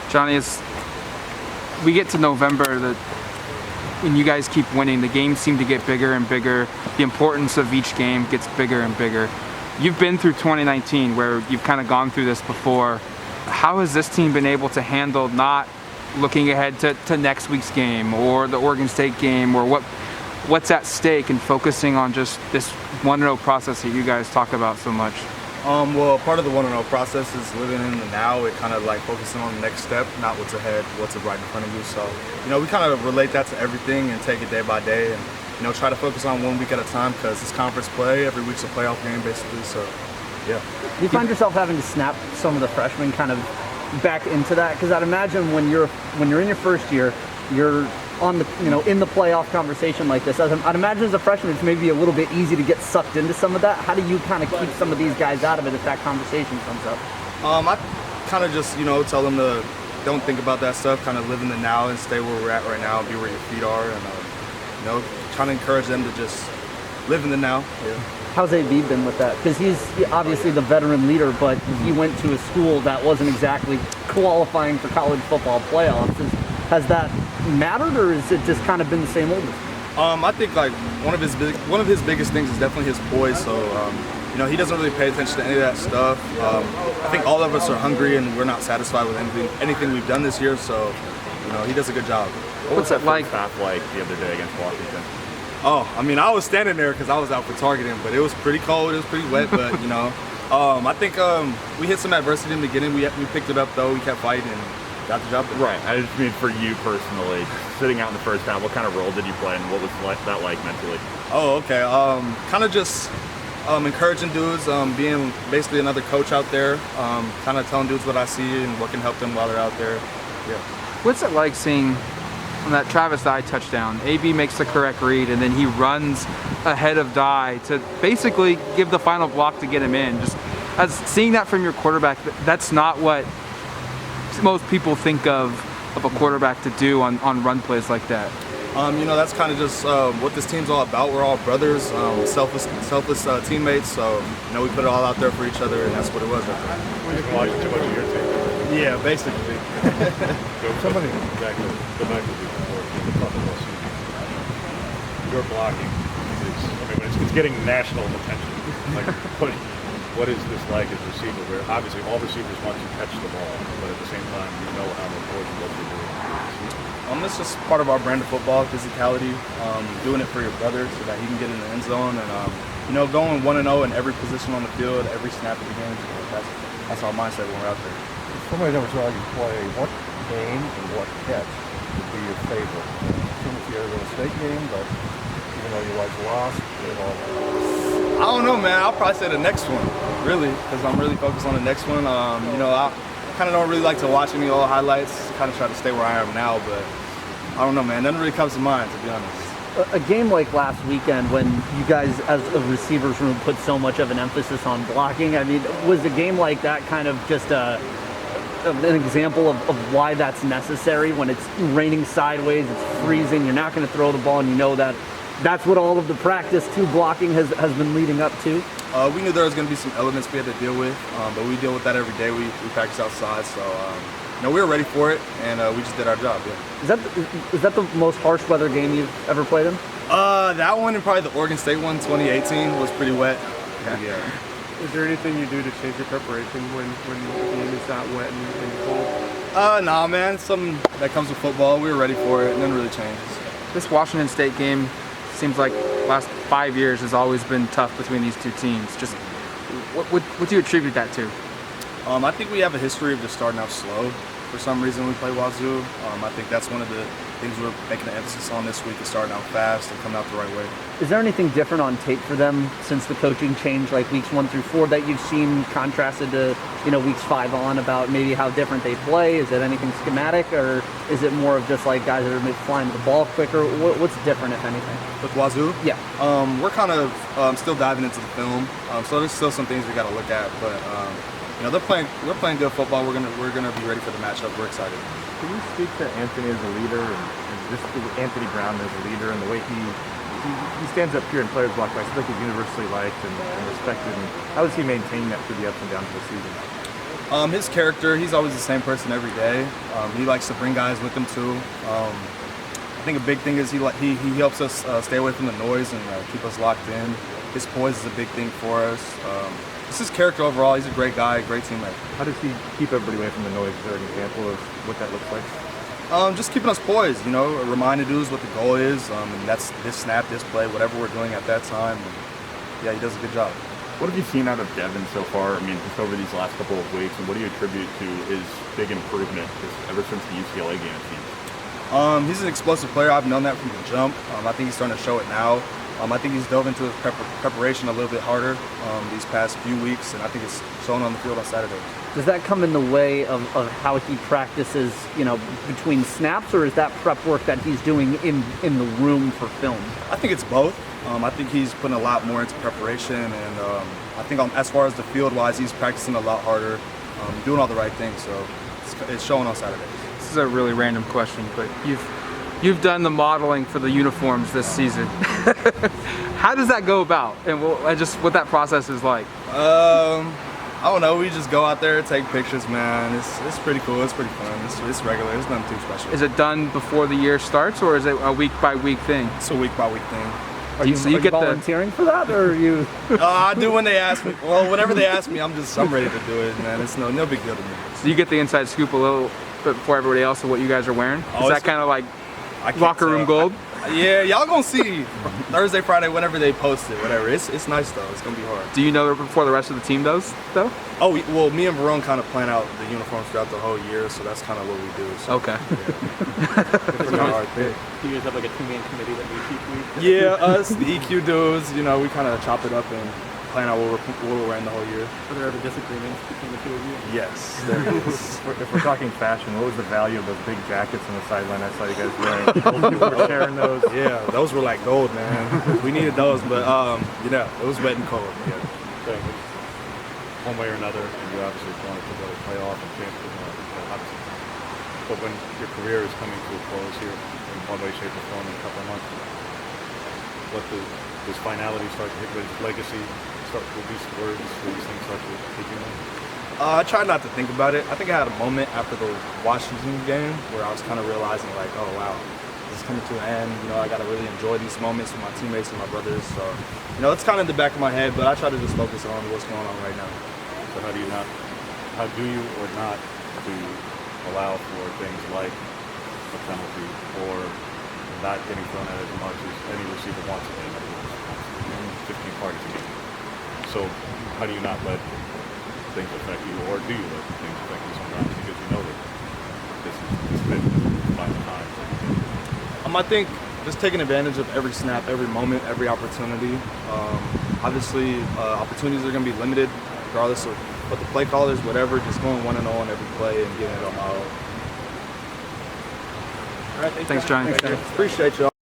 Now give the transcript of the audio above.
Johnny, as we get to November, when you guys keep winning, the games seem to get bigger and bigger. The importance of each game gets bigger and bigger. You've been through 2019 where you've kind of gone through this before. How has this team been able to handle not looking ahead to next week's game or the Oregon State game or what's at stake and focusing on just this 1-0 process that you guys talk about so much? Well, part of the 1-0 process is living in the now. It kind of like focusing on the next step, not what's ahead, what's right in front of you. So, we kind of relate that to everything and take it day by day and, try to focus on 1 week at a time because it's conference play. Every week's a playoff game, basically. So, yeah. Do you find yourself having to snap some of the freshmen kind of back into that? Because I'd imagine when you're in your first year, you're on the in the playoff conversation like this. I'd imagine as a freshman, it's maybe a little bit easy to get sucked into some of that. How do you kind of keep some of these guys out of it if that conversation comes up? I kind of just tell them to don't think about that stuff. Kind of live in the now and stay where we're at right now. Be where your feet are, and trying to encourage them to just live in the now. Yeah. How's AB been with that? Because he's obviously the veteran leader, but he went to a school that wasn't exactly qualifying for college football playoffs. Has that mattered, or has it just kind of been the same old? I think like one of his biggest things is definitely his poise. So he doesn't really pay attention to any of that stuff. I think all of us are hungry and we're not satisfied with anything we've done this year. So he does a good job. What's that like the other day against Washington? Oh, I was standing there because I was out for targeting, but it was pretty cold. It was pretty wet, but I think we hit some adversity in the beginning. We picked it up though. We kept fighting and got the job done. Right. I just mean for you personally, sitting out in the first half, what kind of role did you play and what was that like mentally? Oh, okay. Kind of just encouraging dudes, being basically another coach out there, kind of telling dudes what I see and what can help them while they're out there. Yeah. What's it like seeing on that Travis Dye touchdown, AB makes the correct read and then he runs ahead of Dye to basically give the final block to get him in? Just as seeing that from your quarterback, that's not what most people think of a quarterback to do on run plays like that. That's kind of just what this team's all about. We're all brothers, selfless teammates. So we put it all out there for each other, and that's what it was. We're just watching too much of your team. Yeah, basically. Somebody back to the back to your blocking. It's getting national attention. Like, what is this like as a receiver? Where obviously all receivers want to catch the ball, but at the same time, how important what you're doing. It's just part of our brand of football, physicality, doing it for your brother so that he can get in the end zone, and going 1-0 in every position on the field, every snap of the game. That's our mindset when we're out there. Somebody never saw you play. What game and what catch would be your favorite? Too much the Oregon State game, but even though you like lost, I don't know, man. I'll probably say the next one, really, because I'm really focused on the next one. I kind of don't really like to watch any old highlights. Kind of try to stay where I am now, but I don't know, man. Nothing really comes to mind, to be honest. A game like last weekend when you guys as a receivers room put so much of an emphasis on blocking, was a game like that kind of just an example of why that's necessary when it's raining sideways, it's freezing, you're not going to throw the ball, and that's what all of the practice to blocking has been leading up to? We knew there was going to be some elements we had to deal with, but we deal with that every day. We practice outside, so we were ready for it, and we just did our job. Yeah. Is that the most harsh weather game you've ever played in? That one and probably the Oregon State one, 2018, was pretty wet. Yeah. Is there anything you do to change your preparation when the game is that wet and cold? Nah, man. Something that comes with football. We were ready for it, and nothing really changes. This Washington State game seems like the last 5 years has always been tough between these two teams. Just what do you attribute that to? I think we have a history of just starting out slow. For some reason, when we play Wazoo. I think that's one of the things we're making an emphasis on this week, is starting out fast and coming out the right way. Is there anything different on tape for them since the coaching change, like weeks 1 through 4, that you've seen contrasted to weeks 5 on, about maybe how different they play? Is it anything schematic, or is it more of just like guys that are maybe flying the ball quicker? What's different, if anything? With Wazoo? Yeah. We're kind of still diving into the film, so there's still some things we got to look at, but. We're playing good football. We're gonna be ready for the matchup. We're excited. Can you speak to Anthony as a leader, and just Anthony Brown as a leader, and the way he stands up here in players' block? I feel like he's universally liked and respected. And how does he maintain that through the ups and downs of the season? His character, he's always the same person every day. He likes to bring guys with him too. I think a big thing is he helps us stay away from the noise and keep us locked in. His poise is a big thing for us. It's his character overall. He's a great guy, great teammate. How does he keep everybody away from the noise? Is there an example of what that looks like? Just keeping us poised, you know, remind the dudes what the goal is, and that's this snap, this play, whatever we're doing at that time. And yeah, he does a good job. What have you seen out of Devin so far? I mean, just over these last couple of weeks, and what do you attribute to his big improvement ever since the UCLA game, it seems? He's an explosive player. I've known that from the jump. I think he's starting to show it now. I think he's dove into his preparation a little bit harder these past few weeks, and I think it's shown on the field on Saturday. Does that come in the way of how he practices, you know, between snaps, or is that prep work that he's doing in the room for film? I think it's both. I think he's putting a lot more into preparation, and I think as far as the field-wise, he's practicing a lot harder, doing all the right things, so it's showing on Saturday. This is a really random question, but you've done the modeling for the uniforms this season. How does that go about, and what that process is like? I don't know. We just go out there, take pictures, man. It's pretty cool. It's pretty fun. It's regular. It's nothing too special. Is it done before the year starts, or is it a week-by-week thing? It's a week-by-week thing. Are you volunteering for that, or are you? I do when they ask me. Well, whenever they ask me, I'm ready to do it, man. It's no big deal to me. So you get the inside scoop a little bit before everybody else of what you guys are wearing? Is that kind of like locker room gold? Yeah, y'all gonna see Thursday, Friday, whenever they post it, whatever. It's nice though. It's gonna be hard. Do you know before the rest of the team does, though? Oh, well, me and Verone kind of plan out the uniforms throughout the whole year, so that's kind of what we do. So, okay. Yeah. Do you guys have like a two-man committee that meets each week? Yeah, us, the EQ dudes, you know, we kind of chop it up and plan out what we're wearing the whole year. Are there ever disagreements between the two of you? Yes, there is. If we're talking fashion, what was the value of those big jackets on the sideline? I saw you guys wearing. Most people were sharing those. Yeah, those were like gold, man. We needed those, but you know, it was wet and cold. Yeah. One way or another, and you obviously want to go to playoff and championship, obviously. But when your career is coming to a close here in one way, shape, or form in a couple of months, does finality start to hit with legacy? Start with these words, these things start to hit you? I try not to think about it. I think I had a moment after the Washington game where I was kind of realizing, like, oh wow, this is coming to an end. You know, I got to really enjoy these moments with my teammates and my brothers. So, you know, it's kind of in the back of my head, but I try to just focus on what's going on right now. So how do you or not to allow for things like a penalty or not getting thrown at as much as any receiver wants to get 15 targets a game? So how do you not let things affect you, or do you let things affect you sometimes because you know that this is the final time? I think just taking advantage of every snap, every moment, every opportunity. Obviously, opportunities are going to be limited regardless of what the play callers, whatever, just going 1-0 on every play and getting it on my own. Thanks, Johnny. Appreciate y'all.